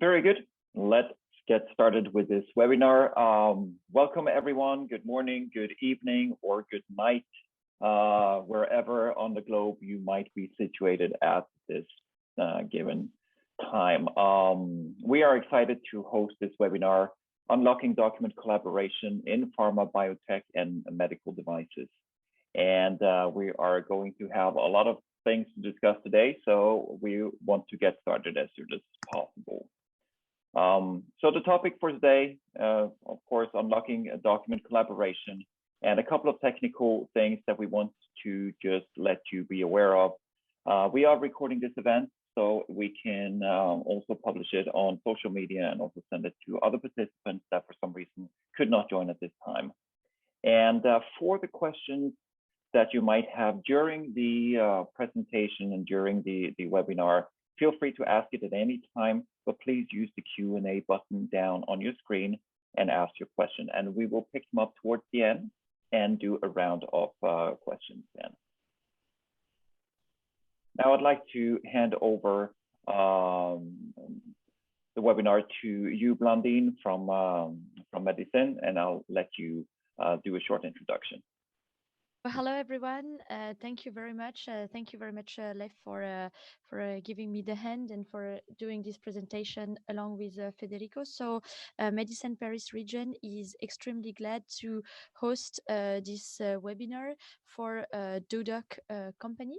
Very good. Let's get started with this webinar. Welcome everyone. Good morning, good evening, or good night, wherever on the globe you might be situated at this given time. We are excited to host this webinar, Unlocking Document Collaboration in Pharma, Biotech, and Medical Devices. And we are going to have a lot of things to discuss today, so we want to get started as soon as possible. So the topic for today, of course, unlocking a document collaboration, and a couple of technical things that we want to just let you be aware of. We are recording this event, so we can also publish it on social media and also send it to other participants that for some reason could not join at this time. And for the questions that you might have during the presentation and during the webinar, feel free to ask it at any time, but please use the Q&A button down on your screen and ask your question. And we will pick them up towards the end and do a round of questions then. Now I'd like to hand over the webinar to you, Blandine, from Medicen, and I'll let you do a short introduction. Hello, everyone. Thank you very much. Thank you very much, Leif, for giving me the hand and for doing this presentation along with Federico. So Medicen Paris Region is extremely glad to host this webinar for doDOC company.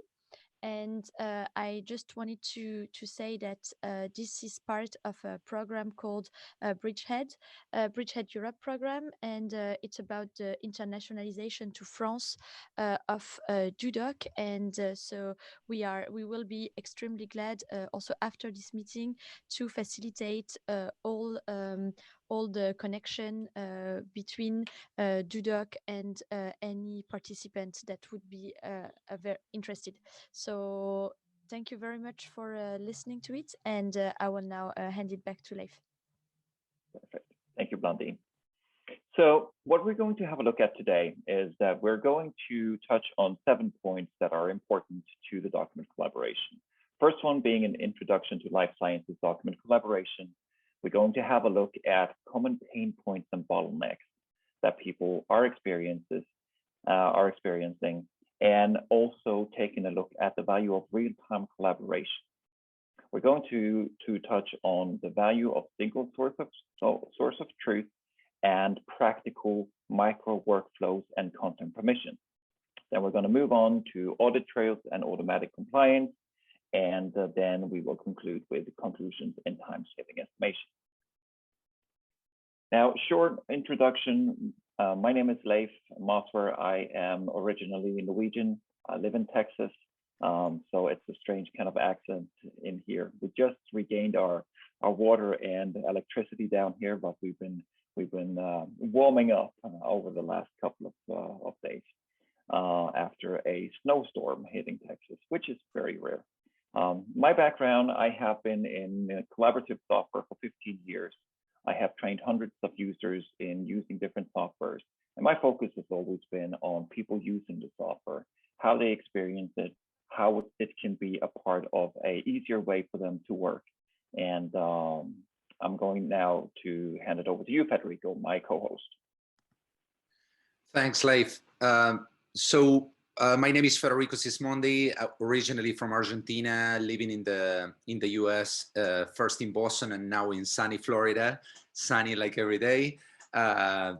And I just wanted to say that this is part of a program called Bridgehead Europe program, and it's about the internationalization to France of doDOC. And so we will be extremely glad also after this meeting to facilitate all the connection between doDOC and any participant that would be very interested. So thank you very much for listening to it, and I will now hand it back to Leif. Perfect. Thank you, Blandine. So what we're going to have a look at today is that we're going to touch on 7 points that are important to the document collaboration. First one being an introduction to life sciences document collaboration. We're going to have a look at common pain points and bottlenecks that people are experiencing, and also taking a look at the value of real-time collaboration. We're going to touch on the value of single source of truth and practical micro workflows and content permission. Then we're going to move on to audit trails and automatic compliance, and then we will conclude with conclusions and time-saving estimation. Now, short introduction. My name is Leif Moswer. I am originally Norwegian. I live in Texas, so it's a strange kind of accent in here. We just regained our water and electricity down here, but we've been warming up over the last couple of days after a snowstorm hitting Texas, which is very rare. My background, I have been in collaborative software for 15 years. I have trained hundreds of users in using different softwares, and my focus has always been on people using the software, how they experience it, how it can be a part of an easier way for them to work. And I'm going now to hand it over to you, Federico, my co-host. Thanks, Leif. My name is Federico Cismondi, originally from Argentina, living in the US, first in Boston and now in sunny Florida, sunny like every day. My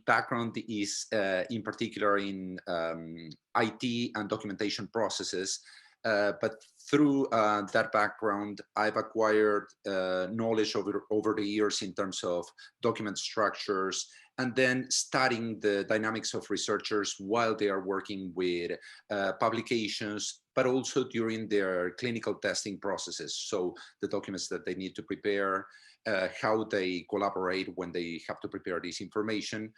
background is in particular in IT and documentation processes, but through that background, I've acquired knowledge over the years in terms of document structures, and then studying the dynamics of researchers while they are working with publications, but also during their clinical testing processes. So the documents that they need to prepare, how they collaborate when they have to prepare this information.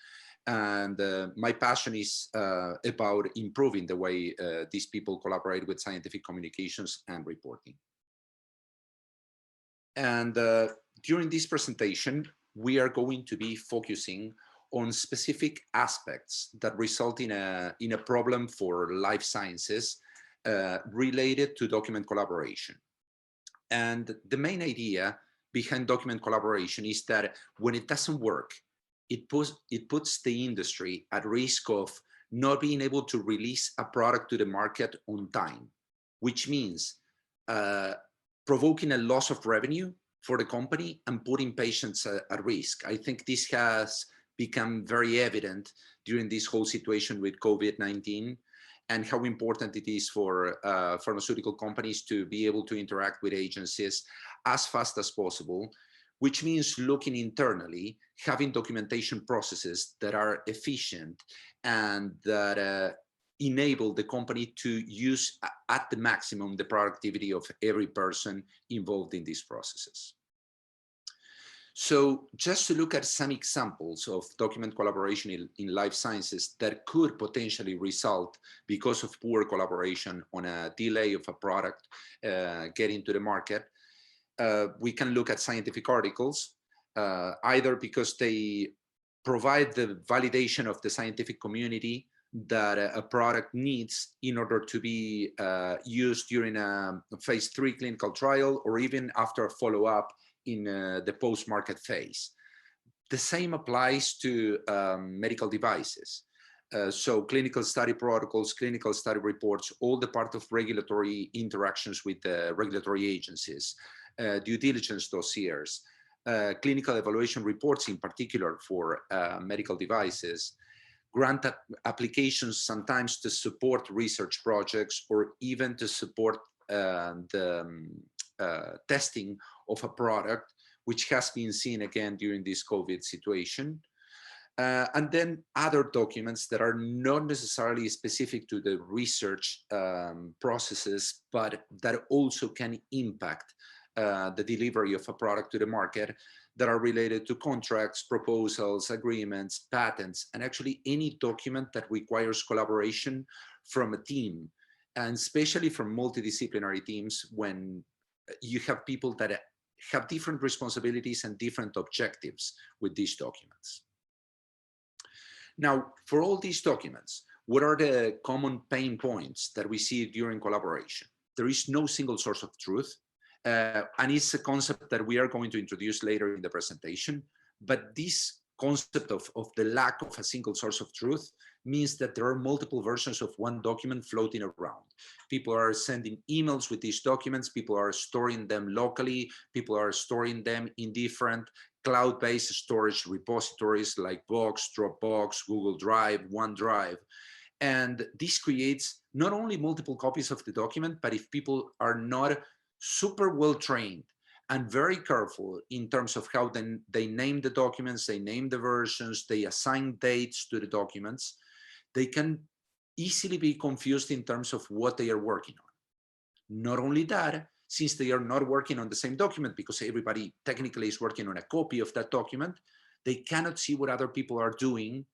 And my passion is about improving the way these people collaborate with scientific communications and reporting. And during this presentation, we are going to be focusing on specific aspects that result in a problem for life sciences related to document collaboration. And the main idea behind document collaboration is that when it doesn't work, it puts the industry at risk of not being able to release a product to the market on time, which means provoking a loss of revenue for the company and putting patients at risk. I think this has become very evident during this whole situation with COVID-19 and how important it is for pharmaceutical companies to be able to interact with agencies as fast as possible, which means looking internally, having documentation processes that are efficient and that enable the company to use at the maximum the productivity of every person involved in these processes. So just to look at some examples of document collaboration in life sciences that could potentially result because of poor collaboration on a delay of a product getting to the market, we can look at scientific articles, either because they provide the validation of the scientific community that a product needs in order to be used during a phase 3 clinical trial or even after a follow-up in the post-market phase. The same applies to medical devices. So clinical study protocols, clinical study reports, all the part of regulatory interactions with the regulatory agencies, due diligence dossiers, clinical evaluation reports in particular for medical devices, grant applications sometimes to support research projects or even to support the testing of a product, which has been seen again during this COVID situation. And then other documents that are not necessarily specific to the research processes, but that also can impact the delivery of a product to the market, that are related to contracts, proposals, agreements, patents, and actually any document that requires collaboration from a team, and especially from multidisciplinary teams when you have people that have different responsibilities and different objectives with these documents. Now, for all these documents, what are the common pain points that we see during collaboration? There is no single source of truth. And it's a concept that we are going to introduce later in the presentation. But this concept of the lack of a single source of truth means that there are multiple versions of one document floating around. People are sending emails with these documents. People are storing them locally. People are storing them in different cloud-based storage repositories like Box, Dropbox, Google Drive, OneDrive. And this creates not only multiple copies of the document, but if people are not super well trained and very careful in terms of how they name the documents, they name the versions, they assign dates to the documents, they can easily be confused in terms of what they are working on. Not only that, since they are not working on the same document, because everybody technically is working on a copy of that document, they cannot see what other people are doing,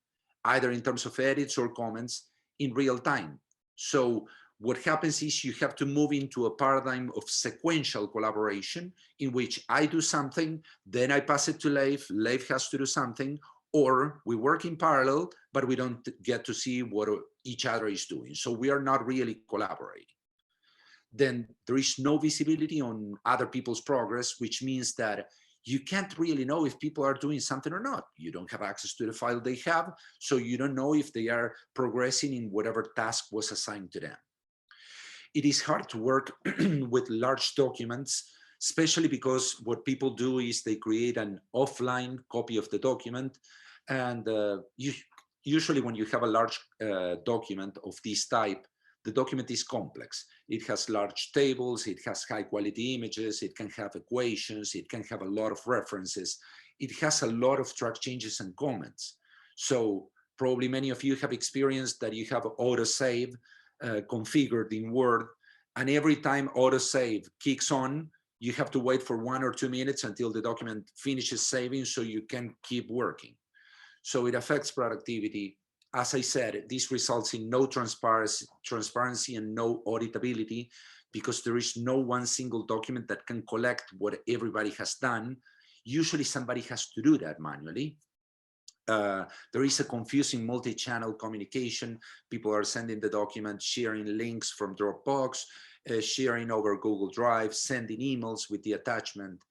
either in terms of edits or comments in real time. So what happens is you have to move into a paradigm of sequential collaboration in which I do something, then I pass it to Leif, Leif has to do something, or we work in parallel, but we don't get to see what each other is doing. So we are not really collaborating. Then there is no visibility on other people's progress, which means that you can't really know if people are doing something or not. You don't have access to the file they have, so you don't know if they are progressing in whatever task was assigned to them. It is hard to work with large documents, especially because what people do is they create an offline copy of the document. And usually when you have a large document of this type, the document is complex. It has large tables, it has high quality images, it can have equations, it can have a lot of references. It has a lot of track changes and comments. So probably many of you have experienced that you have autosave configured in Word, and every time autosave kicks on, you have to wait for 1 or 2 minutes until the document finishes saving so you can keep working. So it affects productivity. As I said, this results in no transparency and no auditability, because there is no one single document that can collect what everybody has done. Usually somebody has to do that manually. There is a confusing multi-channel communication. People are sending the document, sharing links from Dropbox, sharing over Google Drive, sending emails with the attachment.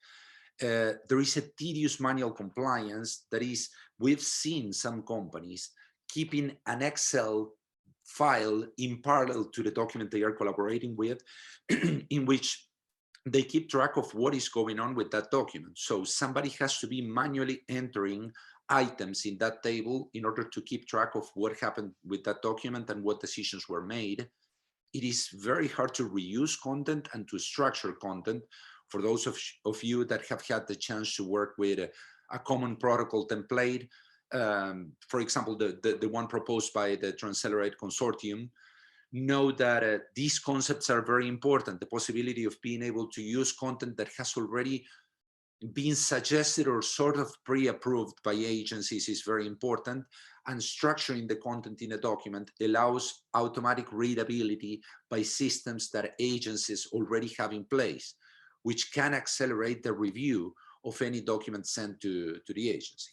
There is a tedious manual compliance that is, we've seen some companies keeping an Excel file in parallel to the document they are collaborating with, in which they keep track of what is going on with that document. So somebody has to be manually entering items in that table in order to keep track of what happened with that document and what decisions were made. It is very hard to reuse content and to structure content. For those of you that have had the chance to work with a common protocol template, for example, the one proposed by the Transcelerate Consortium, know that these concepts are very important. The possibility of being able to use content that has already been suggested or sort of pre-approved by agencies is very important, and structuring the content in a document allows automatic readability by systems that agencies already have in place, which can accelerate the review of any document sent to the agency.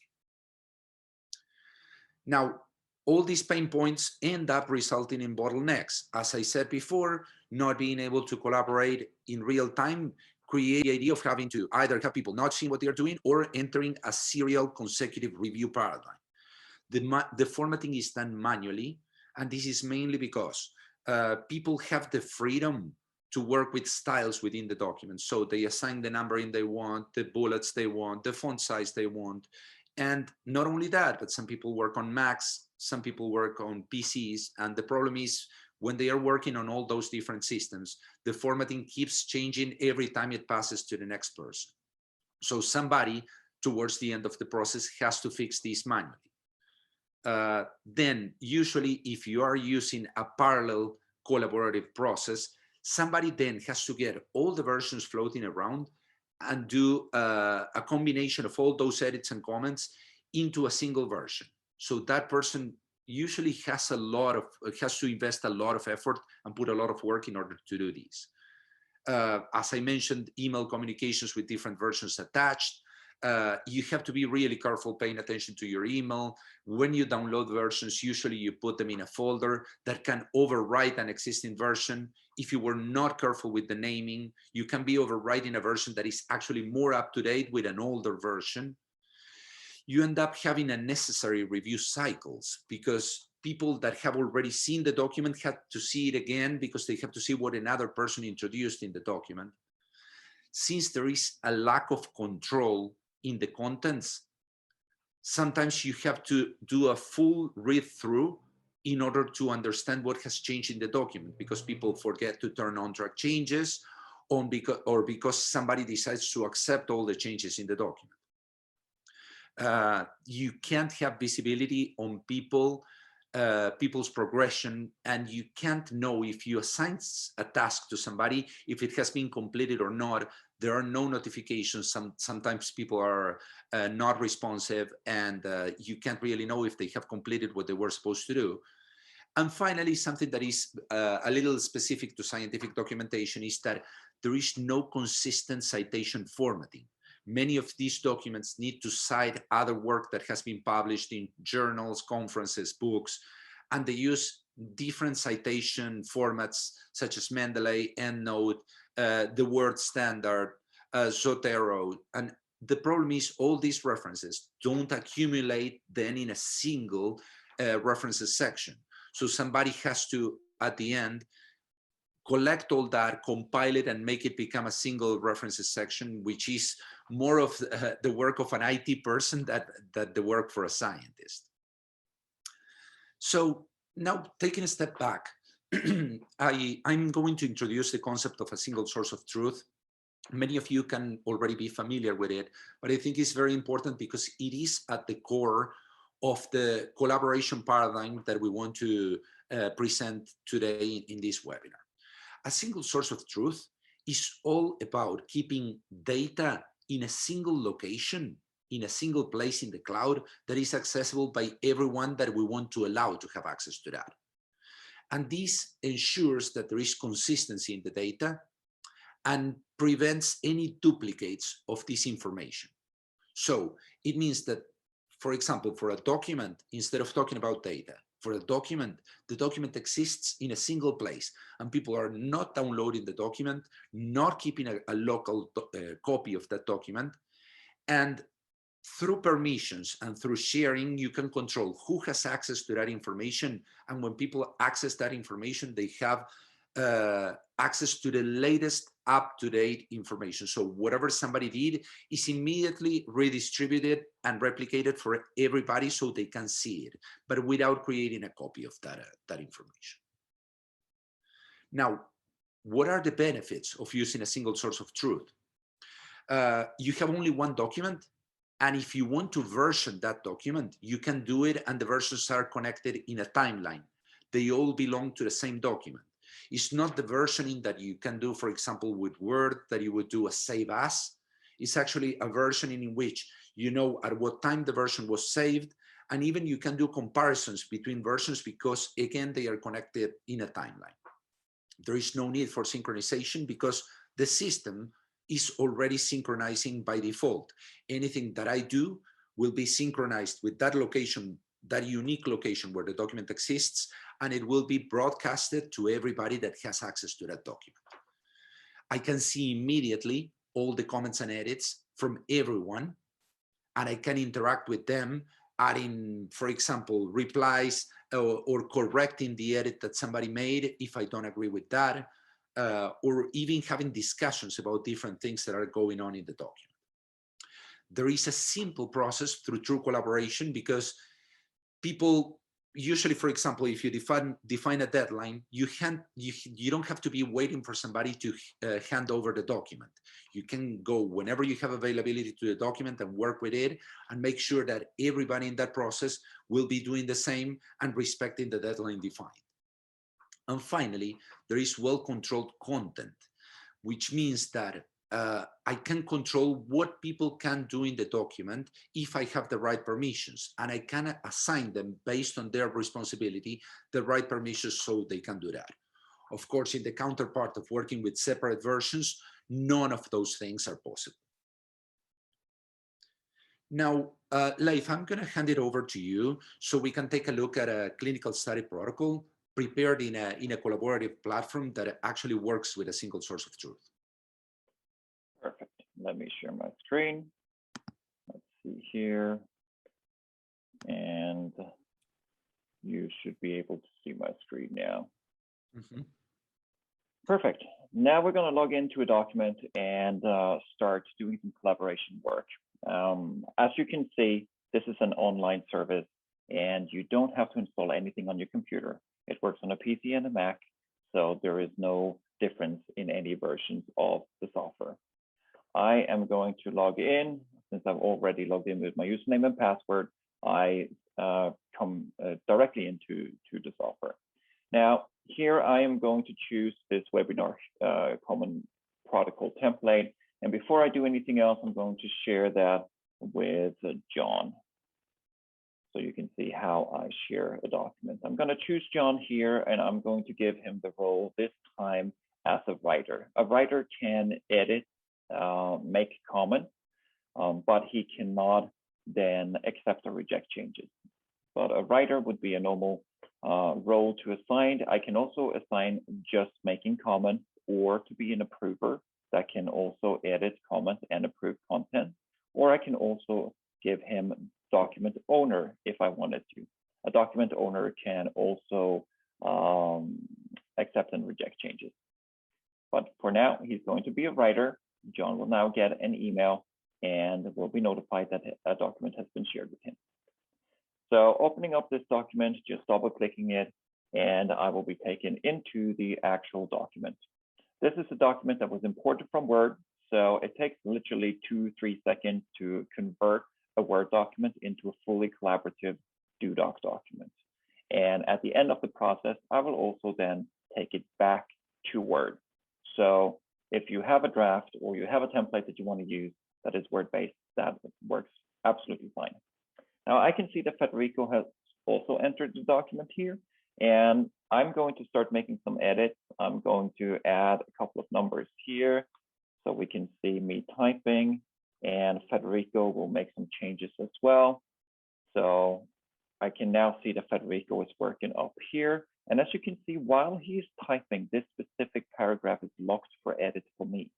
Now, all these pain points end up resulting in bottlenecks. As I said before, not being able to collaborate in real time create the idea of having to either have people not seeing what they're doing or entering a serial consecutive review paradigm. The formatting is done manually, and this is mainly because people have the freedom to work with styles within the document. So they assign the numbering they want, the bullets they want, the font size they want. And not only that, but some people work on Macs, some people work on PCs. And the problem is when they are working on all those different systems, the formatting keeps changing every time it passes to the next person. So somebody towards the end of the process has to fix this manually. Then usually if you are using a parallel collaborative process, somebody then has to get all the versions floating around and do a combination of all those edits and comments into a single version. So that person usually has to invest a lot of effort and put a lot of work in order to do this. As I mentioned, email communications with different versions attached. You have to be really careful paying attention to your email. When you download versions, usually you put them in a folder that can overwrite an existing version. If you were not careful with the naming, you can be overwriting a version that is actually more up to date with an older version. You end up having unnecessary review cycles because people that have already seen the document have to see it again because they have to see what another person introduced in the document. Since there is a lack of control in the contents, sometimes you have to do a full read through in order to understand what has changed in the document, because people forget to turn on track changes or because somebody decides to accept all the changes in the document. You can't have visibility on people's progression, and you can't know if you assign a task to somebody, if it has been completed or not. There are no notifications. Sometimes people are not responsive, and you can't really know if they have completed what they were supposed to do. And finally, something that is a little specific to scientific documentation is that there is no consistent citation formatting. Many of these documents need to cite other work that has been published in journals, conferences, books, and they use different citation formats such as Mendeley, EndNote, the Word Standard, Zotero. And the problem is all these references don't accumulate then in a single references section. So somebody has to, at the end, collect all that, compile it, and make it become a single references section, which is more of the work of an IT person than the work for a scientist. So now, taking a step back, I'm going to introduce the concept of a single source of truth. Many of you can already be familiar with it, but I think it's very important because it is at the core of the collaboration paradigm that we want to present today in this webinar. A single source of truth is all about keeping data in a single location, in a single place in the cloud that is accessible by everyone that we want to allow to have access to that. And this ensures that there is consistency in the data and prevents any duplicates of this information. So it means that, for example, for a document, instead of talking about data, for a document, the document exists in a single place, and people are not downloading the document, not keeping a local copy of that document. And through permissions and through sharing, you can control who has access to that information. And when people access that information, they have access to the latest up-to-date information. So whatever somebody did is immediately redistributed and replicated for everybody so they can see it, but without creating a copy of that information. Now, what are the benefits of using a single source of truth? You have only one document, and if you want to version that document, you can do it, and the versions are connected in a timeline. They all belong to the same document. It's not the versioning that you can do, for example, with Word, that you would do a save as. It's actually a versioning in which you know at what time the version was saved, and even you can do comparisons between versions because, again, they are connected in a timeline. There is no need for synchronization because the system is already synchronizing by default. Anything that I do will be synchronized with that location, that unique location where the document exists, and it will be broadcasted to everybody that has access to that document. I can see immediately all the comments and edits from everyone, and I can interact with them, adding, for example, replies or correcting the edit that somebody made if I don't agree with that, or even having discussions about different things that are going on in the document. There is a simple process through true collaboration because people usually, for example, if you define a deadline, you don't have to be waiting for somebody to hand over the document. You can go whenever you have availability to the document and work with it and make sure that everybody in that process will be doing the same and respecting the deadline defined. And finally, there is well-controlled content, which means that I can control what people can do in the document if I have the right permissions, and I can assign them based on their responsibility, the right permissions so they can do that. Of course, in the counterpart of working with separate versions, none of those things are possible. Now, Leif, I'm going to hand it over to you so we can take a look at a clinical study protocol prepared in a collaborative platform that actually works with a single source of truth. Perfect. Let me share my screen. Let's see here. And you should be able to see my screen now. Mm-hmm. Perfect. Now we're going to log into a document and start doing some collaboration work. As you can see, this is an online service and you don't have to install anything on your computer. It works on a PC and a Mac, so there is no difference in any versions of the software. I am going to log in. Since I've already logged in with my username and password, I come directly into the software. Now, here I am going to choose this webinar common protocol template. And before I do anything else, I'm going to share that with John. So you can see how I share a document. I'm going to choose John here, and I'm going to give him the role this time as a writer. A writer can edit, make comments, but he cannot then accept or reject changes. But a writer would be a normal role to assign. I can also assign just making comments or to be an approver that can also edit comments and approve content. Or I can also give him document owner if I wanted to. A document owner can also accept and reject changes. But for now, he's going to be a writer. John will now get an email and will be notified that a document has been shared with him. So opening up this document, just double clicking it, and I will be taken into the actual document. This is a document that was imported from Word. So it takes literally 2-3 seconds to convert a Word document into a fully collaborative doDOC document. And at the end of the process, I will also then take it back to Word. So if you have a draft or you have a template that you want to use that is Word-based, that works absolutely fine. Now I can see that Federico has also entered the document here, and I'm going to start making some edits. I'm going to add a couple of numbers here so we can see me typing, and Federico will make some changes as well. So I can now see that Federico is working up here. And as you can see, while he's typing, this specific paragraph is locked for edit for me.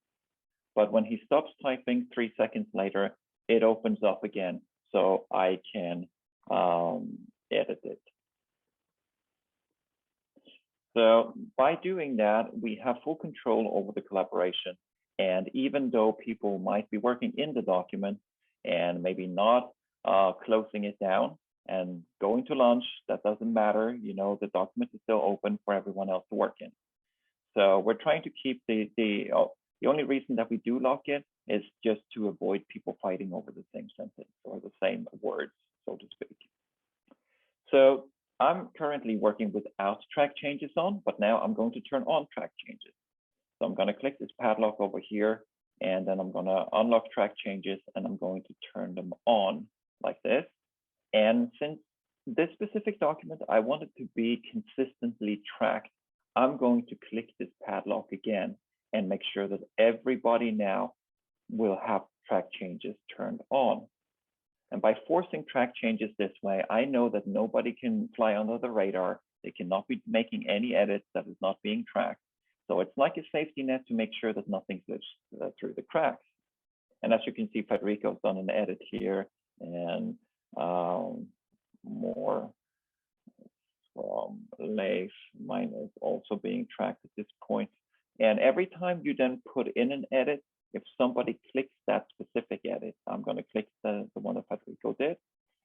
But when he stops typing 3 seconds later, it opens up again, so I can edit it. So by doing that, we have full control over the collaboration. And even though people might be working in the document and maybe not closing it down and going to lunch, that doesn't matter. You know, the document is still open for everyone else to work in. So we're trying to keep the only reason that we do lock it is just to avoid people fighting over the same sentence or the same words, so to speak. So I'm currently working without track changes on, but now I'm going to turn on track changes. So I'm going to click this padlock over here, and then I'm going to unlock track changes, and I'm going to turn them on like this. And since this specific document, I want it to be consistently tracked, I'm going to click this padlock again and make sure that everybody now will have track changes turned on. And by forcing track changes this way, I know that nobody can fly under the radar. They cannot be making any edits that is not being tracked. So it's like a safety net to make sure that nothing slips through the cracks. And as you can see, Federico's done an edit here, and more from Leif. Mine is also being tracked at this point. And every time you then put in an edit, if somebody clicks that specific edit, I'm going to click the one that Federico did.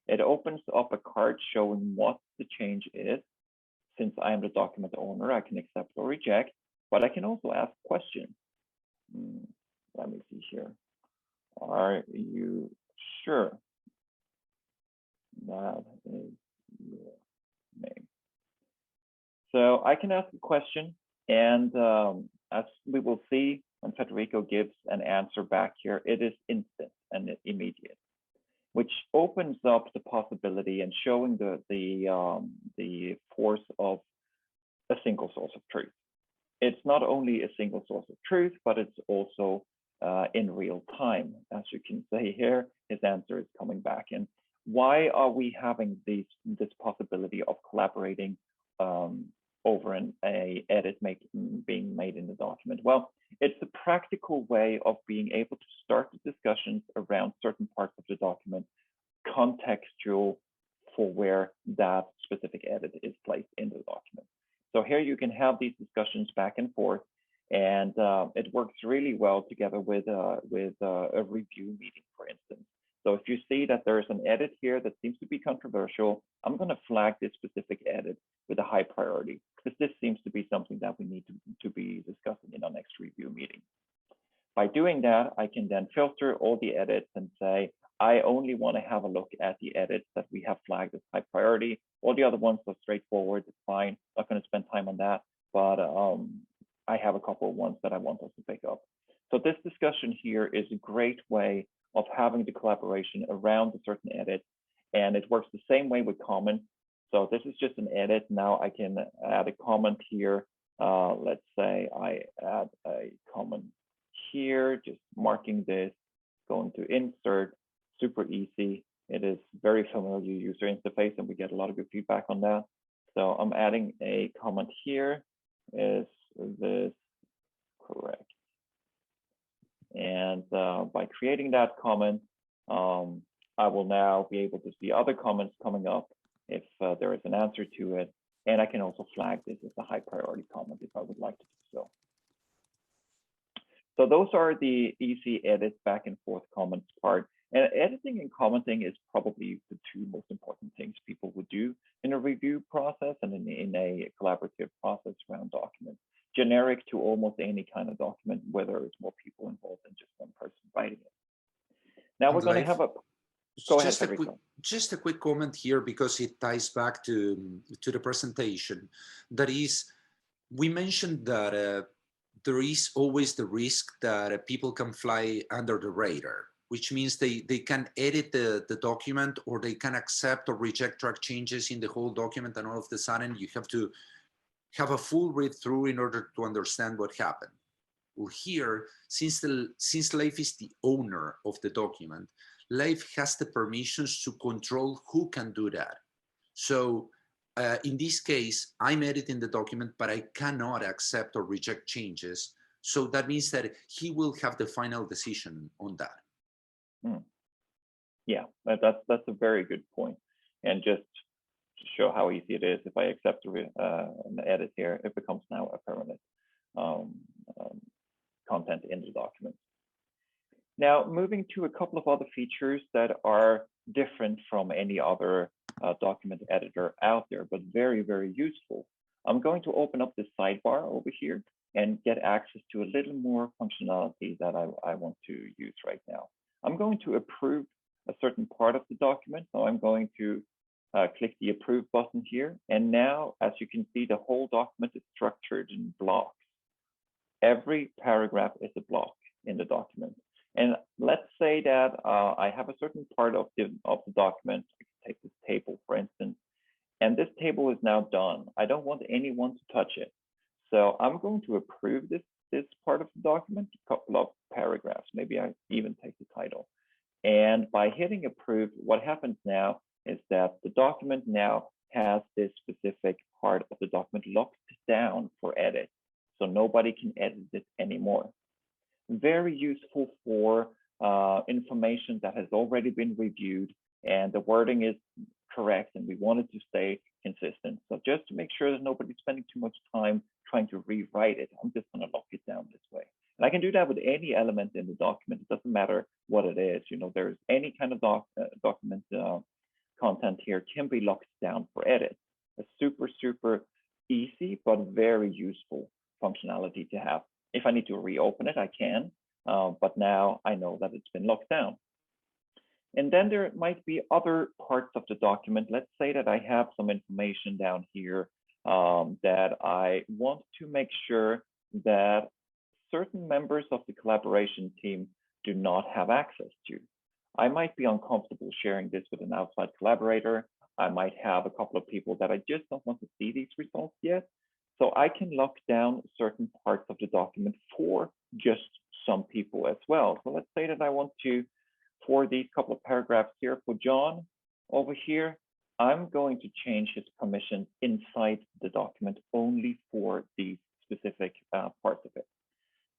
It opens up a card showing what the change is. Since I am the document owner, I can accept or reject, but I can also ask questions. Let me see here. Are you sure that is your name? So I can ask a question, and as we will see, when Federico gives an answer back here, it is instant and immediate, which opens up the possibility and showing the force of a single source of truth. It's not only a single source of truth, but it's also in real time. As you can see here, his answer is coming back. And why are we having this possibility of collaborating over an edit being made in the document? Well, it's a practical way of being able to start the discussions around certain parts of the document, contextual for where that specific edit is placed in the document. So here you can have these discussions back and forth, and it works really well together with a review meeting, for instance. So if you see that there's an edit here that seems to be controversial, I'm going to flag this specific edit with a high priority, because this seems to be something that we need to be discussing in our next review meeting. By doing that, I can then filter all the edits and say, I only want to have a look at the edits that we have flagged as high priority. All the other ones are straightforward, it's fine. Not going to spend time on that, but I have a couple of ones that I want us to pick up. So this discussion here is a great way of having the collaboration around a certain edit, and it works the same way with comments. So this is just an edit. Now I can add a comment here. Let's say I add a comment here, just marking this, going to insert, super easy. It is very familiar user interface, and we get a lot of good feedback on that. So I'm adding a comment here. Is this correct? And by creating that comment, I will now be able to see other comments coming up if there is an answer to it. And I can also flag this as a high priority comment if I would like to do so. So those are the easy edit back and forth comments part. And editing and commenting is probably the two most important things people would do in a review process and in a collaborative process around documents. Generic to almost any kind of document, whether it's more people involved than just one person writing it. Now we're going to have a just a quick comment here, because it ties back to the presentation. That is, we mentioned that there is always the risk that people can fly under the radar, which means they can edit the document, or they can accept or reject track changes in the whole document, and all of a sudden you have to have a full read through in order to understand what happened. Well, here, since Leif is the owner of the document, Leif has the permissions to control who can do that. So in this case, I'm editing the document, but I cannot accept or reject changes. So that means that he will have the final decision on that. Yeah, that's a very good point. And just to show how easy it is, if I accept an edit here, it becomes now a permanent content in the document. Now, moving to a couple of other features that are different from any other document editor out there, but very, very useful. I'm going to open up this sidebar over here and get access to a little more functionality that I want to use right now. I'm going to approve a certain part of the document. So I'm going to click the approve button here. And now, as you can see, the whole document is structured in blocks. Every paragraph is a block in the document. And let's say that I have a certain part of the document. Take this table, for instance, and this table is now done. I don't want anyone to touch it. So I'm going to approve this part of the document, a couple of paragraphs. Maybe I even take the title. And by hitting approve, what happens now is that the document now has this specific part of the document locked down for edit. So nobody can edit it anymore. Very useful for information that has already been reviewed and the wording is correct and we want it to stay consistent. So just to make sure that nobody's spending too much time trying to rewrite it, I'm just going to lock it down this way. And I can do that with any element in the document. It doesn't matter what it is. You know, there's any kind of document content here can be locked down for edit. A super, super easy, but very useful functionality to have. If I need to reopen it, I can, but now I know that it's been locked down. And then there might be other parts of the document. Let's say that I have some information down here that I want to make sure that certain members of the collaboration team do not have access to. I might be uncomfortable sharing this with an outside collaborator. I might have a couple of people that I just don't want to see these results yet. So I can lock down certain parts of the document for just some people as well. So let's say that I want to, for these couple of paragraphs here, for John over here, I'm going to change his permissions inside the document only for these specific parts of it.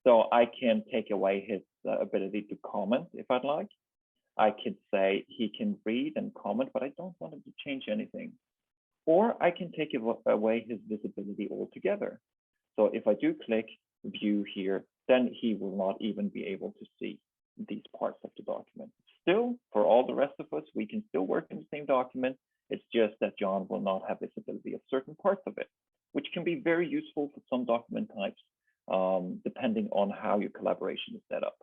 So I can take away his ability to comment if I'd like. I could say he can read and comment, but I don't want him to change anything. Or I can take away his visibility altogether. So if I do click view here, then he will not even be able to see these parts of the document. Still, for all the rest of us, we can still work in the same document. It's just that John will not have visibility of certain parts of it, which can be very useful for some document types, depending on how your collaboration is set up.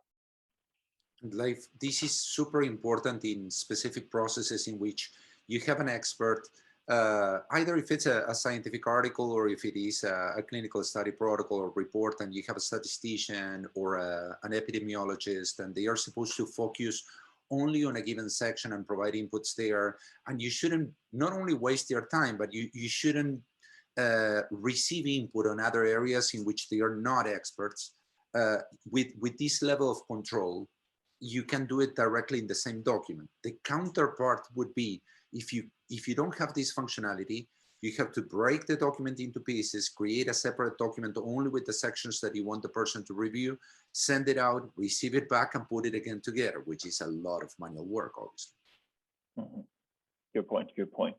Leif, this is super important in specific processes in which you have an expert, either if it's a scientific article or if it is a clinical study protocol or report, and you have a statistician or an epidemiologist, and they are supposed to focus only on a given section and provide inputs there. And you shouldn't not only waste their time, but you shouldn't receive input on other areas in which they are not experts. With this level of control, you can do it directly in the same document. The counterpart would be if you don't have this functionality, you have to break the document into pieces, create a separate document only with the sections that you want the person to review, send it out, receive it back, and put it again together, which is a lot of manual work, obviously. Mm-hmm. Good point, good point.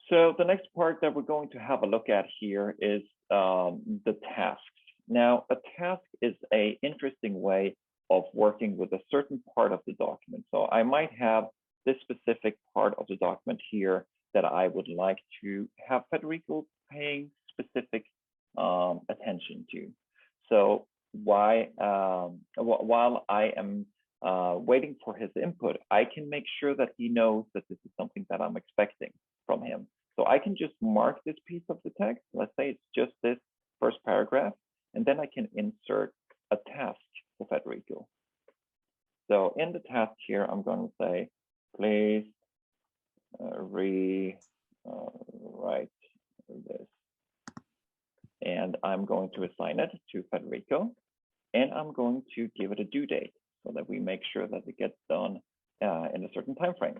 So the next part that we're going to have a look at here is the tasks. Now, a task is an interesting way of working with a certain part of the document. So I might have this specific part of the document here that I would like to have Federico paying specific attention to. So while I am waiting for his input, I can make sure that he knows that this is something that I'm expecting from him. So I can just mark this piece of the text. Let's say it's just this first paragraph, and then I can insert a task for Federico. So in the task here, I'm going to say, please rewrite this. And I'm going to assign it to Federico, and I'm going to give it a due date so that we make sure that it gets done in a certain time frame.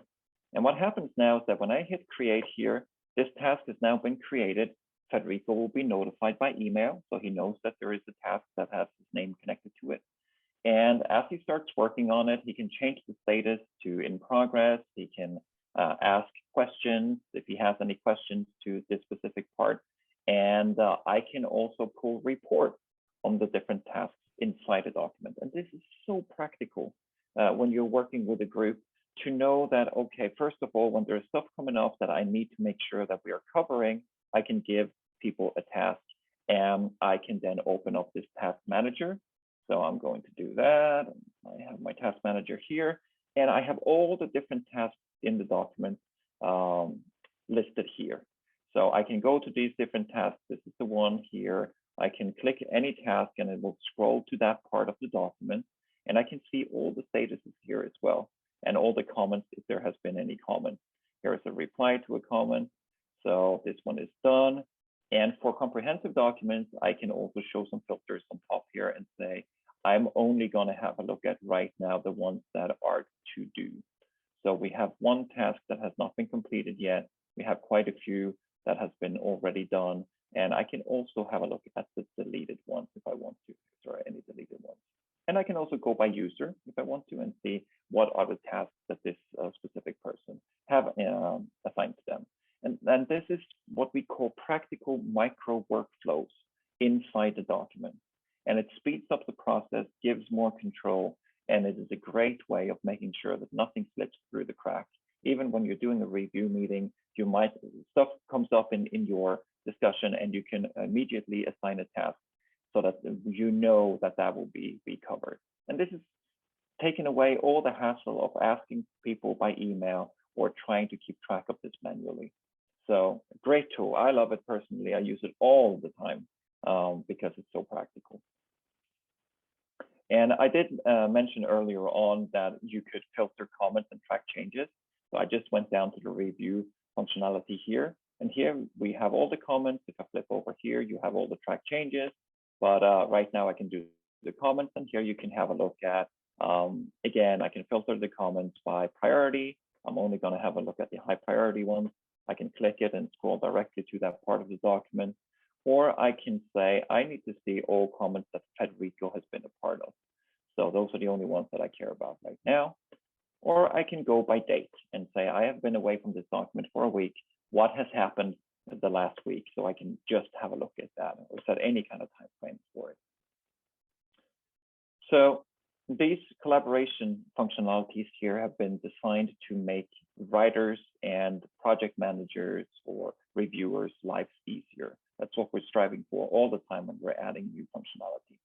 And what happens now is that when I hit create here, this task has now been created. Federico will be notified by email, so he knows that there is a task that has his name connected to it. And as he starts working on it, he can change the status to in progress. He can ask questions if he has any questions to this specific part. And I can also pull reports on the different tasks inside a document. And this is so practical when you're working with a group to know that, okay, first of all, when there's stuff coming up that I need to make sure that we are covering, I can give people a task and I can then open up this task manager. So I'm going to do that. I have my task manager here and I have all the different tasks in the document listed here. So I can go to these different tasks. This is the one here. I can click any task and it will scroll to that part of the document. And I can see all the statuses here as well. And all the comments if there has been any comments. Here is a reply to a comment. So this one is done. And for comprehensive documents, I can also show some filters on top here and say, I'm only going to have a look at right now the ones that are to do. So we have one task that has not been completed yet. We have quite a few that has been already done. And I can also have a look at the deleted ones if I want to, if there are any deleted ones. And I can also go by user if I want to and see what are the tasks that this specific person have assigned to them. And this is what we call practical micro workflows inside the document. And it speeds up the process, gives more control, and it is a great way of making sure that nothing slips through the cracks. Even when you're doing a review meeting, you might, stuff comes up in your discussion and you can immediately assign a task so that you know that that will be covered. And this is taking away all the hassle of asking people by email or trying to keep track of this manually. So great tool. I love it personally. I use it all the time because it's so practical. And I did mention earlier on that you could filter comments and track changes. So I just went down to the review functionality here. And here we have all the comments. If I flip over here, you have all the track changes. But right now I can do the comments. And here you can have a look at, again, I can filter the comments by priority. I'm only going to have a look at the high priority ones. I can click it and scroll directly to that part of the document. Or I can say, I need to see all comments that Federico has been a part of. So those are the only ones that I care about right now. Or I can go by date and say, I have been away from this document for a week. What has happened the last week? So I can just have a look at that or set any kind of time frame for it. So these collaboration functionalities here have been designed to make writers and project managers or reviewers' lives easier. That's what we're striving for all the time when we're adding new functionality.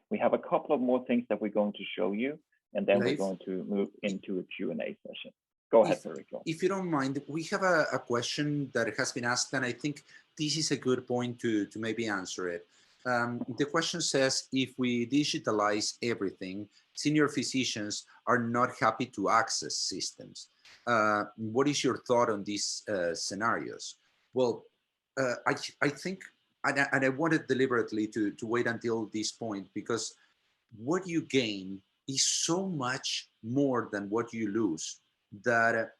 We have a couple of more things that we're going to show you, and then we're going to move into a Q&A session. Go ahead, Federico. If you don't mind, we have a question that has been asked, and I think this is a good point to maybe answer it. The question says, if we digitalize everything, senior physicians are not happy to access systems. What is your thought on these scenarios? Well, I think, and I wanted deliberately to wait until this point, because what you gain is so much more than what you lose that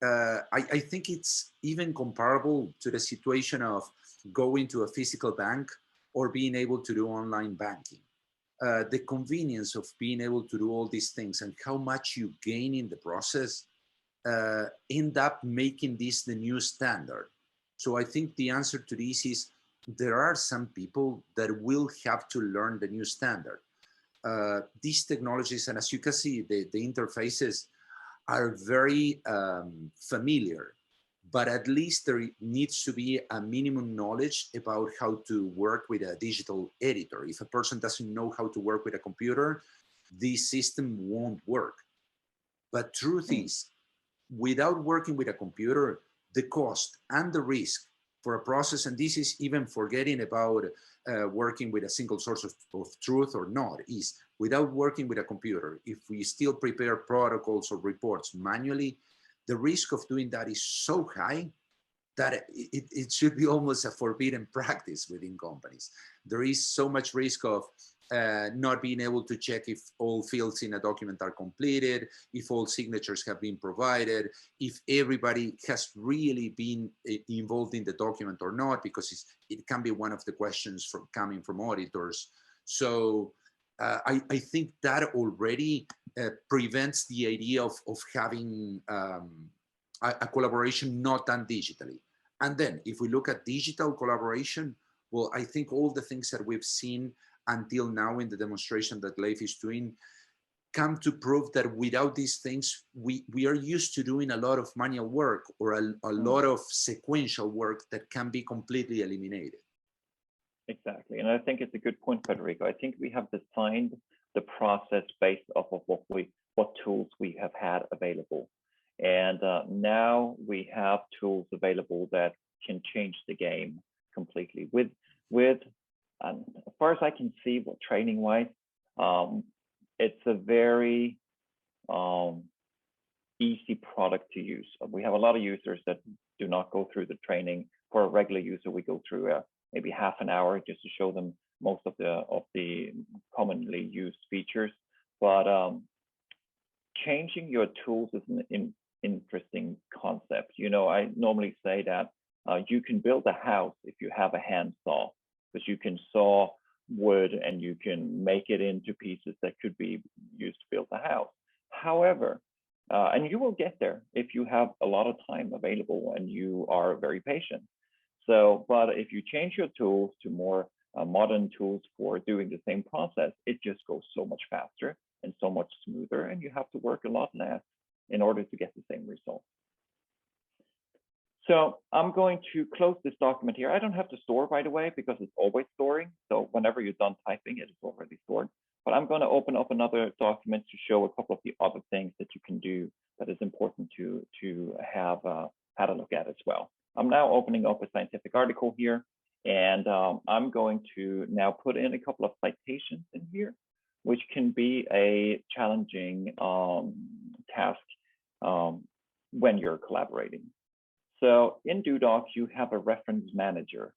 I think it's even comparable to the situation of going to a physical bank or being able to do online banking. The convenience of being able to do all these things and how much you gain in the process end up making this the new standard. So I think the answer to this is there are some people that will have to learn the new standard. These technologies, and as you can see, the interfaces are very familiar, but at least there needs to be a minimum knowledge about how to work with a digital editor. If a person doesn't know how to work with a computer, this system won't work. But truth is, without working with a computer, the cost and the risk for a process, and this is even forgetting about working with a single source of truth or not, is without working with a computer, if we still prepare protocols or reports manually, the risk of doing that is so high that it should be almost a forbidden practice within companies. There is so much risk of not being able to check if all fields in a document are completed, if all signatures have been provided, if everybody has really been involved in the document or not, because it can be one of the questions coming from auditors. So I think that already prevents the idea of having a collaboration not done digitally. And then if we look at digital collaboration, well, I think all the things that we've seen until now in the demonstration that Leif is doing come to prove that without these things, we are used to doing a lot of manual work or a lot of sequential work that can be completely eliminated. Exactly, and I think it's a good point, Federico. I think we have designed the process based off of what tools we have had available. And now we have tools available that can change the game completely. As far as I can see, training-wise, it's a very easy product to use. We have a lot of users that do not go through the training. For a regular user, we go through maybe half an hour just to show them most of the commonly used features. But changing your tools is an interesting concept. You know, I normally say that you can build a house if you have a handsaw, because you can saw wood and you can make it into pieces that could be used to build a house. However, and you will get there if you have a lot of time available and you are very patient. So, but if you change your tools to more modern tools for doing the same process, it just goes so much faster and so much smoother, and you have to work a lot less in order to get the same result. So I'm going to close this document here. I don't have to store, by the way, because it's always storing. So whenever you're done typing, it is already stored. But I'm going to open up another document to show a couple of the other things that you can do that is important to have had a look at as well. I'm now opening up a scientific article here, and I'm going to now put in a couple of citations in here, which can be a challenging task when you're collaborating. So in doDOC, you have a reference manager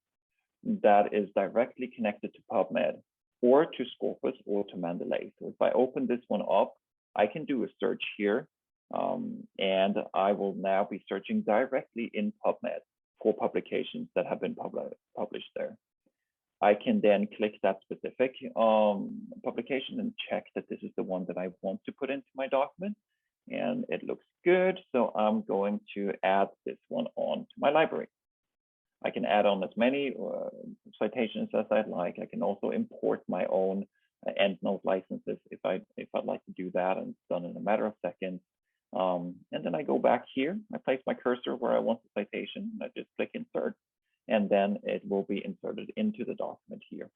that is directly connected to PubMed or to Scopus or to Mendeley. So if I open this one up, I can do a search here, and I will now be searching directly in PubMed for publications that have been published there. I can then click that specific publication and check that this is the one that I want to put into my document. And it looks good, so I'm going to add this one on to my library. I can add on as many citations as I'd like. I can also import my own EndNote licenses if I'd like to do that, and it's done in a matter of seconds. And then I go back here, I place my cursor where I want the citation, and I just click insert, and then it will be inserted into the document here.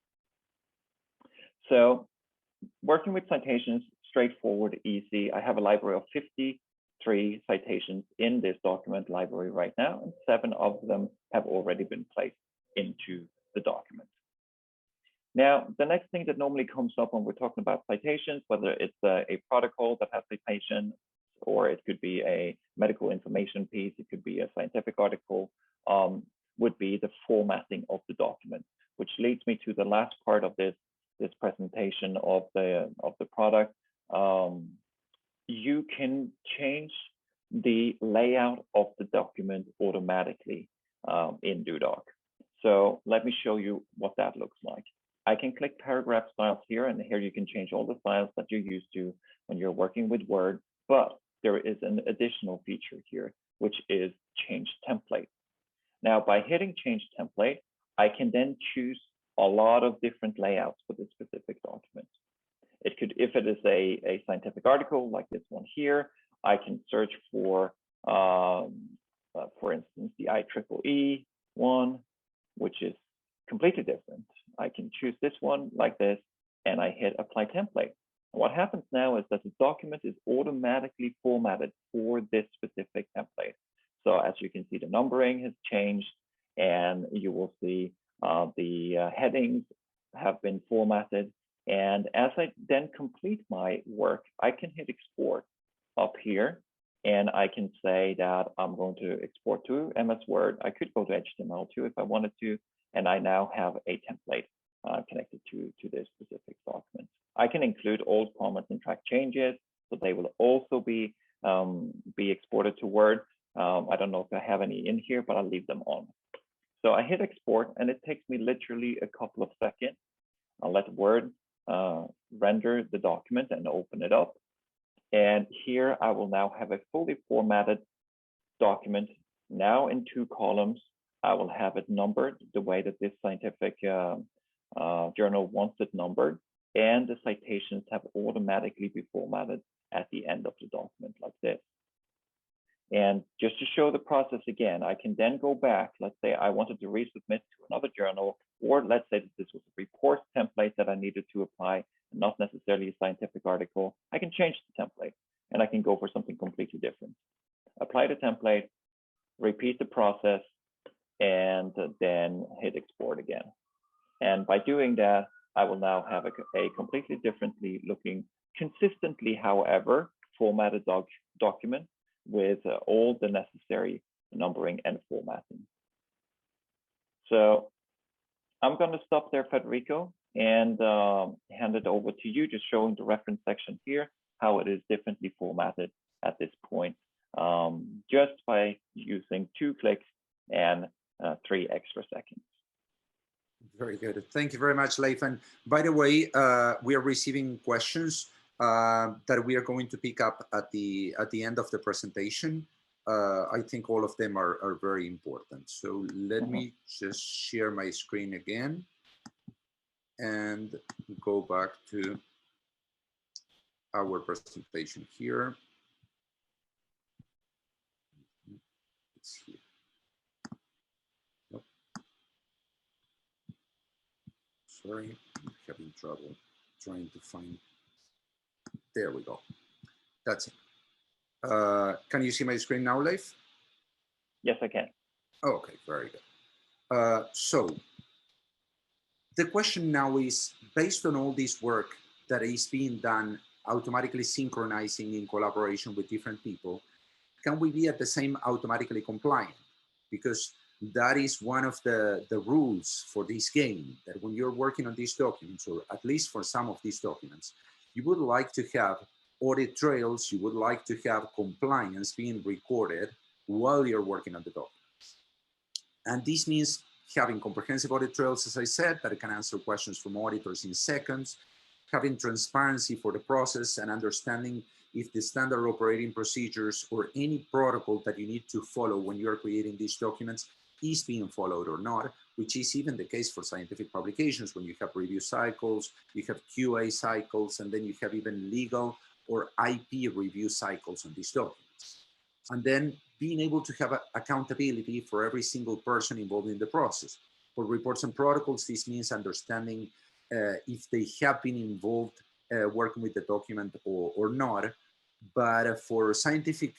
So working with citations, straightforward, easy. I have a library of 53 citations in this document library right now, and 7 of them have already been placed into the document. Now, the next thing that normally comes up when we're talking about citations, whether it's a protocol that has citation, or it could be a medical information piece, it could be a scientific article, would be the formatting of the document, which leads me to the last part of this presentation of the product. You can change the layout of the document automatically in doDOC. So let me show you what that looks like. I can click paragraph styles here, and here you can change all the styles that you're used to when you're working with Word, but there is an additional feature here, which is change template. Now, by hitting change template, I can then choose a lot of different layouts for this specific document. It could, if it is a scientific article like this one here, I can search for instance, the IEEE one, which is completely different. I can choose this one like this, and I hit apply template. And what happens now is that the document is automatically formatted for this specific template. So as you can see, the numbering has changed, and you will see the headings have been formatted. And as I then complete my work, I can hit export up here, and I can say that I'm going to export to MS Word. I could go to HTML too if I wanted to, and I now have a template connected to this specific document. I can include all comments and track changes, so they will also be exported to Word. I don't know if I have any in here, but I'll leave them on. So I hit export, and it takes me literally a couple of seconds. I'll let Word render the document and open it up. And here I will now have a fully formatted document, now in 2 columns. I will have it numbered the way that this scientific journal wants it numbered, and the citations have automatically been formatted at the end of the document like this. And just to show the process again, I can then go back. Let's say I wanted to resubmit to another journal, or let's say that this was a report template that I needed to apply, not necessarily a scientific article. I can change the template, and I can go for something completely different. Apply the template, repeat the process, and then hit export again. And by doing that, I will now have a completely differently looking, consistently, however, formatted document with all the necessary numbering and formatting. So I'm going to stop there, Federico, and hand it over to you, just showing the reference section here, how it is differently formatted at this point, just by using 2 clicks and 3 extra seconds. Very good. Thank you very much, Leif. And by the way, we are receiving questions that we are going to pick up at the end of the presentation. I think all of them are very important. So let me just share my screen again and go back to our presentation here. It's here. Nope. Sorry, I'm having trouble trying to find. There we go. That's it. Can you see my screen now, Leif? Yes, I can. Okay, very good. So the question now is, based on all this work that is being done, automatically synchronizing in collaboration with different people, can we be at the same automatically compliant? Because that is one of the rules for this game, that when you're working on these documents, or at least for some of these documents, you would like to have audit trails, you would like to have compliance being recorded while you're working on the documents. And this means having comprehensive audit trails, as I said, that can answer questions from auditors in seconds, having transparency for the process and understanding if the standard operating procedures or any protocol that you need to follow when you're creating these documents is being followed or not, which is even the case for scientific publications when you have review cycles, you have QA cycles, and then you have even legal or IP review cycles on these documents. And then being able to have accountability for every single person involved in the process. For reports and protocols, this means understanding if they have been involved working with the document or not. But for scientific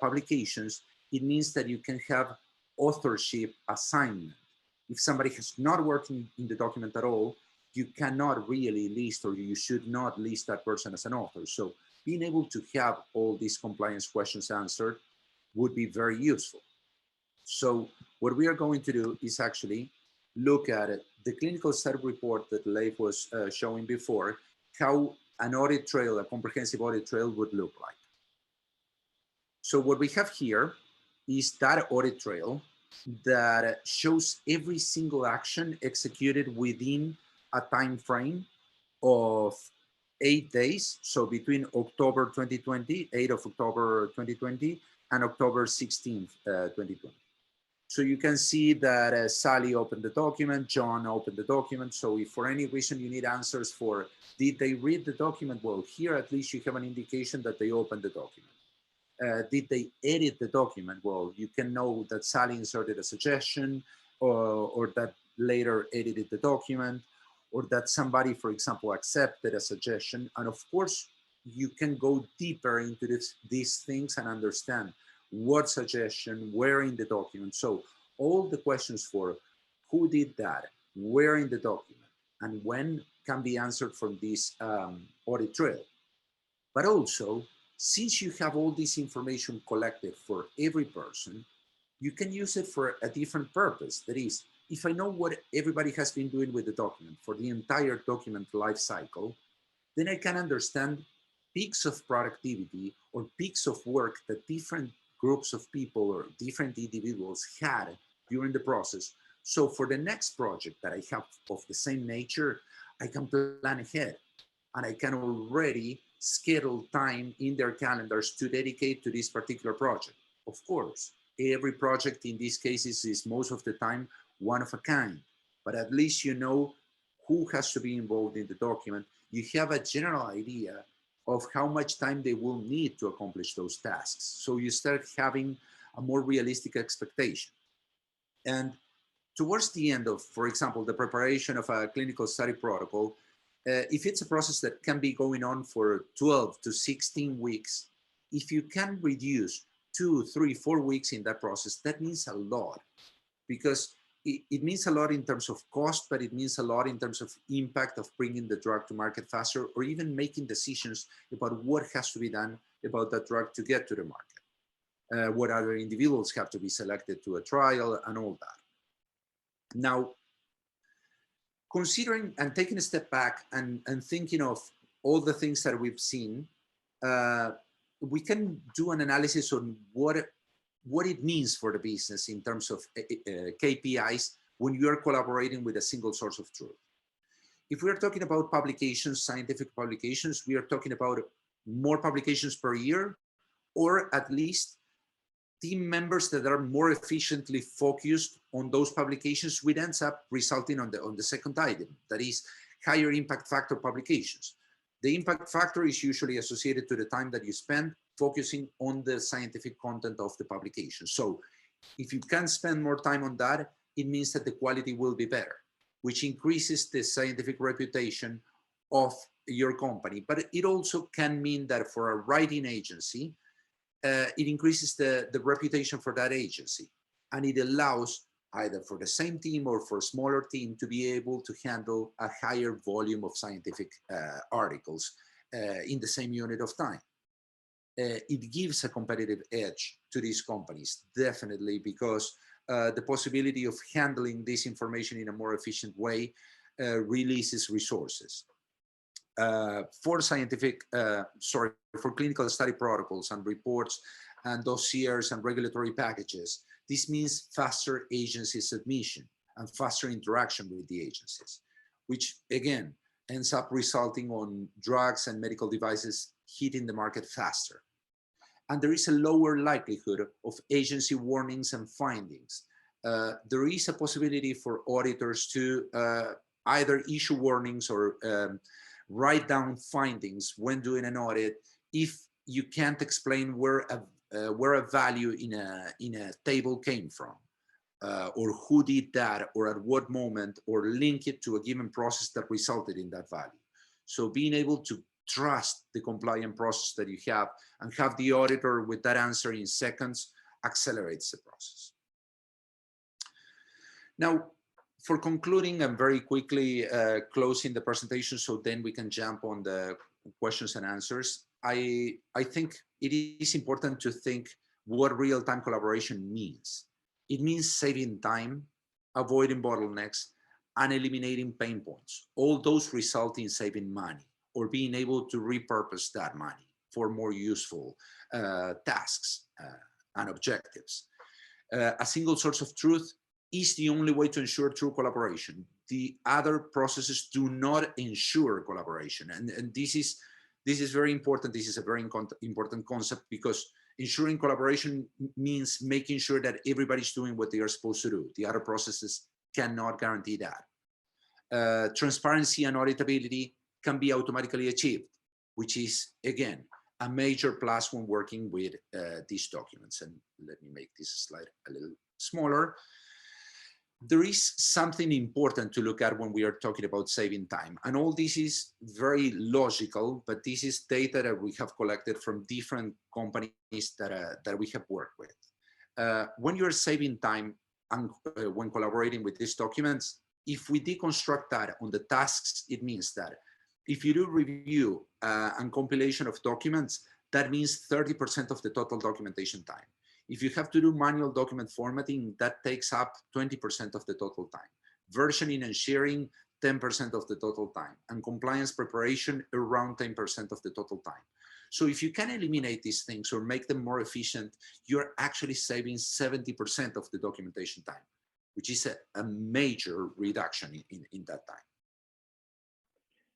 publications, it means that you can have authorship assignment. If somebody has not worked in the document at all, you cannot really list, or you should not list that person as an author. So being able to have all these compliance questions answered would be very useful. So what we are going to do is actually look at the clinical setup report that Leif was showing before, how an audit trail, a comprehensive audit trail would look like. So what we have here is that audit trail that shows every single action executed within a time frame of 8 days. So between October 2020, 8th of October 2020, and October 16th, 2020. So you can see that Sally opened the document, John opened the document. So if for any reason you need answers for, did they read the document? Well, here at least you have an indication that they opened the document. Did they edit the document? Well, you can know that Sally inserted a suggestion, or that later edited the document, or that somebody, for example, accepted a suggestion. And of course, you can go deeper into these things and understand what suggestion, where in the document. So all the questions for who did that, where in the document, and when can be answered from this audit trail. But also, since you have all this information collected for every person, you can use it for a different purpose. That is, if I know what everybody has been doing with the document for the entire document life cycle, then I can understand peaks of productivity or peaks of work that different groups of people or different individuals had during the process. So for the next project that I have of the same nature, I can plan ahead and I can already schedule time in their calendars to dedicate to this particular project. Of course, every project in these cases is most of the time one of a kind, but at least you know who has to be involved in the document. You have a general idea of how much time they will need to accomplish those tasks. So you start having a more realistic expectation. And towards the end of, for example, the preparation of a clinical study protocol, if it's a process that can be going on for 12 to 16 weeks, if you can reduce 2, 3, 4 weeks in that process, that means a lot, because it means a lot in terms of cost, but it means a lot in terms of impact of bringing the drug to market faster, or even making decisions about what has to be done about that drug to get to the market. What other individuals have to be selected to a trial and all that. Now, considering and taking a step back and thinking of all the things that we've seen, we can do an analysis on what it means for the business in terms of KPIs when you are collaborating with a single source of truth. If we are talking about publications, scientific publications, we are talking about more publications per year, or at least team members that are more efficiently focused on those publications, which ends up resulting on the second item, that is higher impact factor publications. The impact factor is usually associated to the time that you spend focusing on the scientific content of the publication. So if you can spend more time on that, it means that the quality will be better, which increases the scientific reputation of your company. But it also can mean that for a writing agency, it increases the reputation for that agency, and it allows either for the same team or for a smaller team to be able to handle a higher volume of scientific articles in the same unit of time. It gives a competitive edge to these companies, definitely, because the possibility of handling this information in a more efficient way releases resources. For clinical study protocols and reports and dossiers and regulatory packages, this means faster agency submission and faster interaction with the agencies, which again ends up resulting on drugs and medical devices hitting the market faster. And there is a lower likelihood of agency warnings and findings. There is a possibility for auditors to either issue warnings or write down findings when doing an audit if you can't explain where a value in a table came from, or who did that, or at what moment, or link it to a given process that resulted in that value. So being able to trust the compliant process that you have and have the auditor with that answer in seconds accelerates the process. Now, for concluding and very quickly closing the presentation, so then we can jump on the questions and answers, I think it is important to think what real-time collaboration means. It means saving time, avoiding bottlenecks, and eliminating pain points. All those result in saving money or being able to repurpose that money for more useful tasks and objectives. A single source of truth is the only way to ensure true collaboration. The other processes do not ensure collaboration. And this is very important. This is a very important concept, because ensuring collaboration means making sure that everybody's doing what they are supposed to do. The other processes cannot guarantee that. Transparency and auditability can be automatically achieved, which is, again, a major plus when working with these documents. And let me make this slide a little smaller. There is something important to look at when we are talking about saving time. And all this is very logical, but this is data that we have collected from different companies that we have worked with. When you're saving time and when collaborating with these documents, if we deconstruct that on the tasks, it means that if you do review and compilation of documents, that means 30% of the total documentation time. If you have to do manual document formatting, that takes up 20% of the total time. Versioning and sharing, 10% of the total time. And compliance preparation, around 10% of the total time. So if you can eliminate these things or make them more efficient, you're actually saving 70% of the documentation time, which is a major reduction in that time.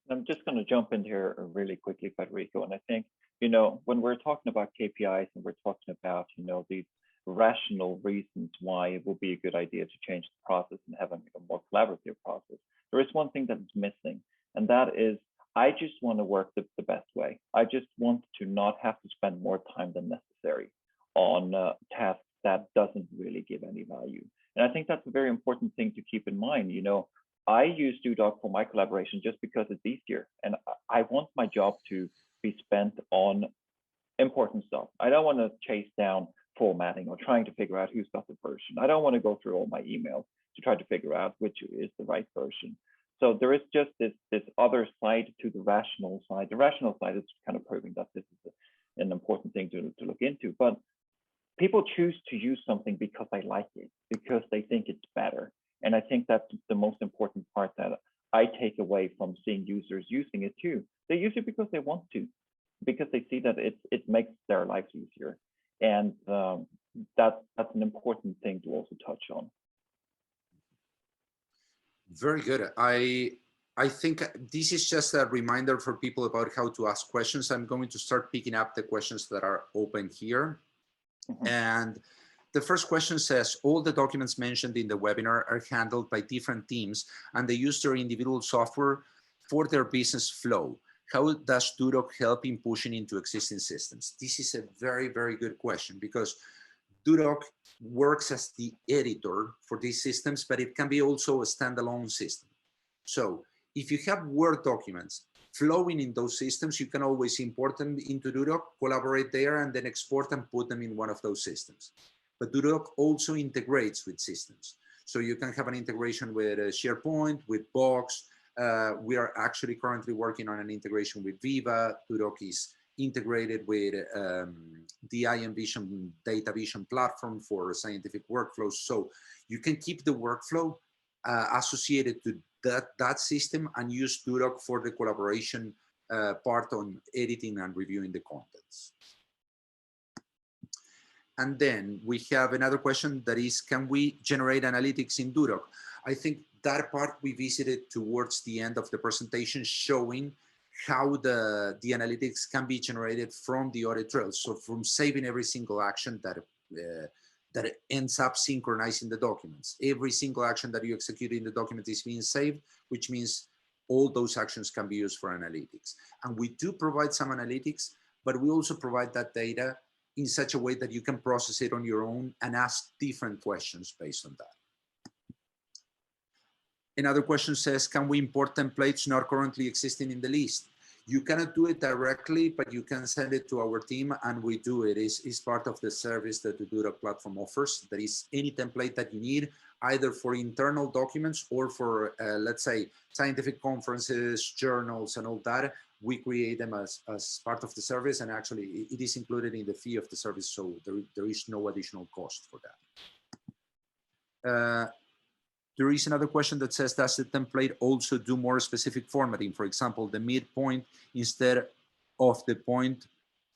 I'm just going to jump in here really quickly, Federico. And I think, you know, when we're talking about KPIs and we're talking about, you know, these rational reasons why it will be a good idea to change the process and have a more collaborative process, there is one thing that's missing, and that is, I just want to work the best way. I just want to not have to spend more time than necessary on tasks that doesn't really give any value. And I think that's a very important thing to keep in mind. You know, I use doDOC for my collaboration just because it's easier. And I want my job to be spent on important stuff. I don't want to chase down formatting or trying to figure out who's got the version. I don't want to go through all my emails to try to figure out which is the right version. So there is just this other side to the rational side. The rational side is kind of proving that this is an important thing to look into. But people choose to use something because they like it, because they think it's better. And I think that's the most important part that I take away from seeing users using it too. They use it because they want to, because they see that it makes their lives easier. And that's an important thing to also touch on. Very good. I think this is just a reminder for people about how to ask questions. I'm going to start picking up the questions that are open here. Mm-hmm. And the first question says, all the documents mentioned in the webinar are handled by different teams and they use their individual software for their business flow. How does doDOC help in pushing into existing systems? This is a very, very good question, because doDOC works as the editor for these systems, but it can be also a standalone system. So if you have Word documents flowing in those systems, you can always import them into doDOC, collaborate there, and then export and put them in one of those systems. But doDOC also integrates with systems. So you can have an integration with SharePoint, with Box. We are actually currently working on an integration with Viva. doDOC is integrated with the IMVision data vision platform for scientific workflows. So you can keep the workflow associated to that system and use doDOC for the collaboration part on editing and reviewing the contents. And then we have another question that is, can we generate analytics in doDOC? I think that part we visited towards the end of the presentation, showing how the analytics can be generated from the audit trail. So from saving every single action that ends up synchronizing the documents. Every single action that you execute in the document is being saved, which means all those actions can be used for analytics. And we do provide some analytics, but we also provide that data in such a way that you can process it on your own and ask different questions based on that. Another question says, can we import templates not currently existing in the list? You cannot do it directly, but you can send it to our team and we do it. It's part of the service that the doDOC platform offers. There is any template that you need, either for internal documents or for, let's say, scientific conferences, journals, and all that. We create them as part of the service, and actually it is included in the fee of the service, so there is no additional cost for that. There is another question that says, does the template also do more specific formatting? For example, the midpoint instead of the point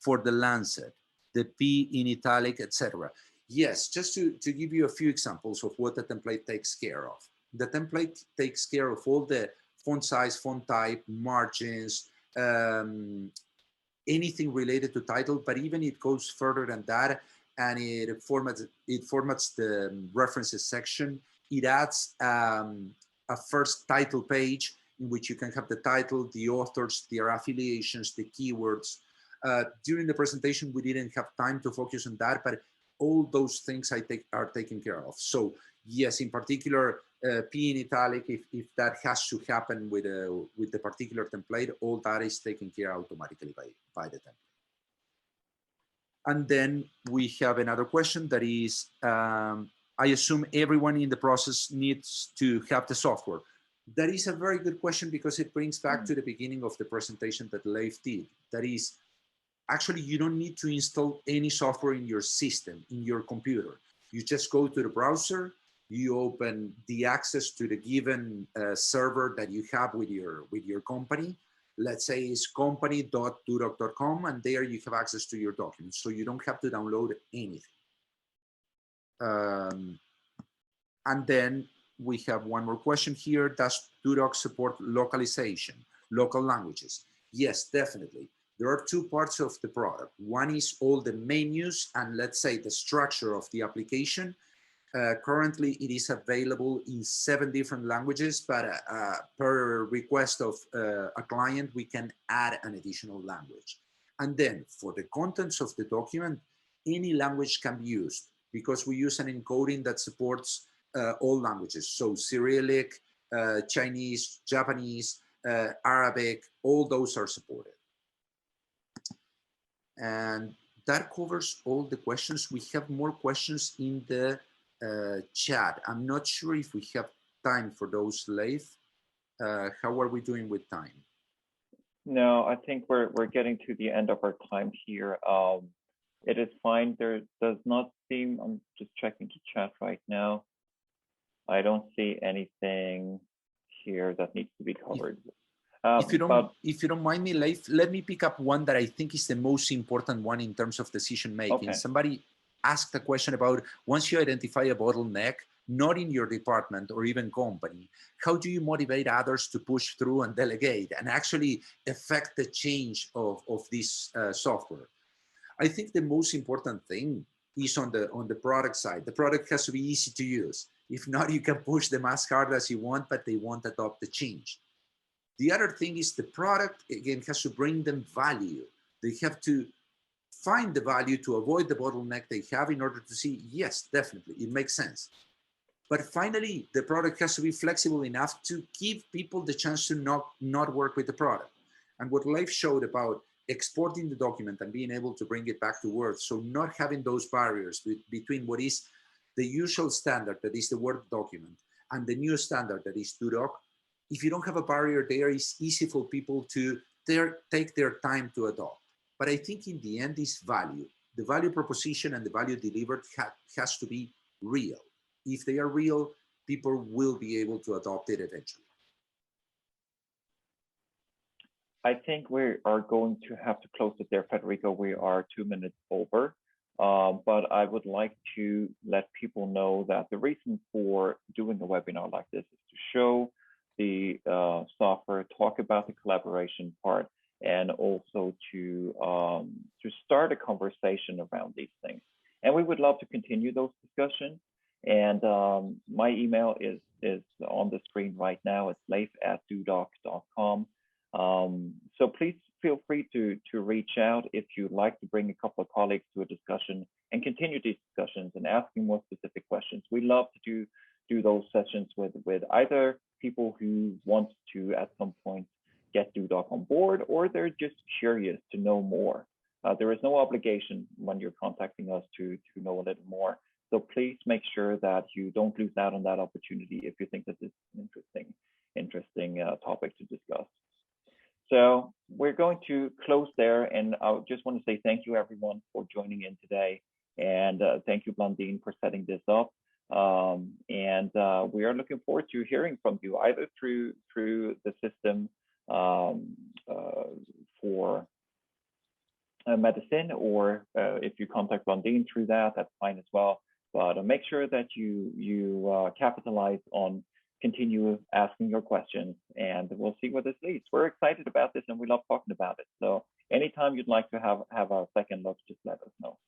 for the lancet, the P in italic, etc. Yes, just to give you a few examples of what the template takes care of. The template takes care of all the font size, font type, margins, anything related to title, but even it goes further than that, and it formats the references section. It adds a first title page in which you can have the title, the authors, their affiliations, the keywords. During the presentation, we didn't have time to focus on that, but all those things are taken care of. So yes, in particular, P in italic, if that has to happen with the particular template, all that is taken care automatically by the template. And then we have another question that is, I assume everyone in the process needs to have the software. That is a very good question, because it brings back to the beginning of the presentation that Leif did. That is, actually, you don't need to install any software in your system, in your computer. You just go to the browser, you open the access to the given server that you have with your company. Let's say it's company.dodoc.com, and there you have access to your documents. So you don't have to download anything. And then we have one more question here. Does doDOC support localization, local languages? Yes, definitely. There are two parts of the product. One is all the menus and let's say the structure of the application. Currently, it is available in 7 different languages, but per request of a client, we can add an additional language. And then for the contents of the document, any language can be used because we use an encoding that supports all languages. So Cyrillic, Chinese, Japanese, Arabic, all those are supported. And that covers all the questions. We have more questions in the chat. I'm not sure if we have time for those, Leif. How are we doing with time? No, I think we're getting to the end of our time here. It is fine. There does not seem, I'm just checking the chat right now. I don't see anything here that needs to be covered. If you don't mind me, Leif, let me pick up one that I think is the most important one in terms of decision making. Okay. Somebody asked a question about once you identify a bottleneck, not in your department or even company, how do you motivate others to push through and delegate and actually affect the change of this software? I think the most important thing is on the product side. The product has to be easy to use. If not, you can push them as hard as you want, but they won't adopt the change. The other thing is the product, again, has to bring them value. They have to find the value to avoid the bottleneck they have in order to see, yes, definitely, it makes sense. But finally, the product has to be flexible enough to give people the chance to not work with the product. And what Leif showed about exporting the document and being able to bring it back to Word, so not having those barriers between what is the usual standard, that is the Word document, and the new standard, that is doDOC. If you don't have a barrier there, it's easy for people to take their time to adopt. But I think in the end is value. The value proposition and the value delivered has to be real. If they are real, people will be able to adopt it eventually. I think we are going to have to close it there, Federico. We are 2 minutes over. But I would like to let people know that the reason for doing a webinar like this is to show the software, talk about the collaboration part, and also to start a conversation around these things. And we would love to continue those discussions. And my email is on the screen right now. It's leif@dodoc.com. So please feel free to reach out if you'd like to bring a couple of colleagues to a discussion and continue these discussions and asking more specific questions. We love to do those sessions with either people who want to at some point get doDOC on board, or they're just curious to know more. There is no obligation when you're contacting us to know a little more. So please make sure that you don't lose out on that opportunity if you think that this is an interesting topic to discuss. So we're going to close there, and I just want to say thank you everyone for joining in today, and thank you Blondine for setting this up. And we are looking forward to hearing from you either through the system for Medicen, or if you contact Blondine through that, that's fine as well. But make sure that you capitalize on continue asking your questions, and we'll see where this leads. We're excited about this and we love talking about it. So anytime you'd like to have a second look, just let us know.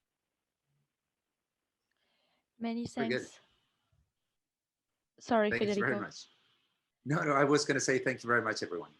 Many thanks. Sorry, Thank Federico. you very much. No, I was going to say thank you very much, everyone.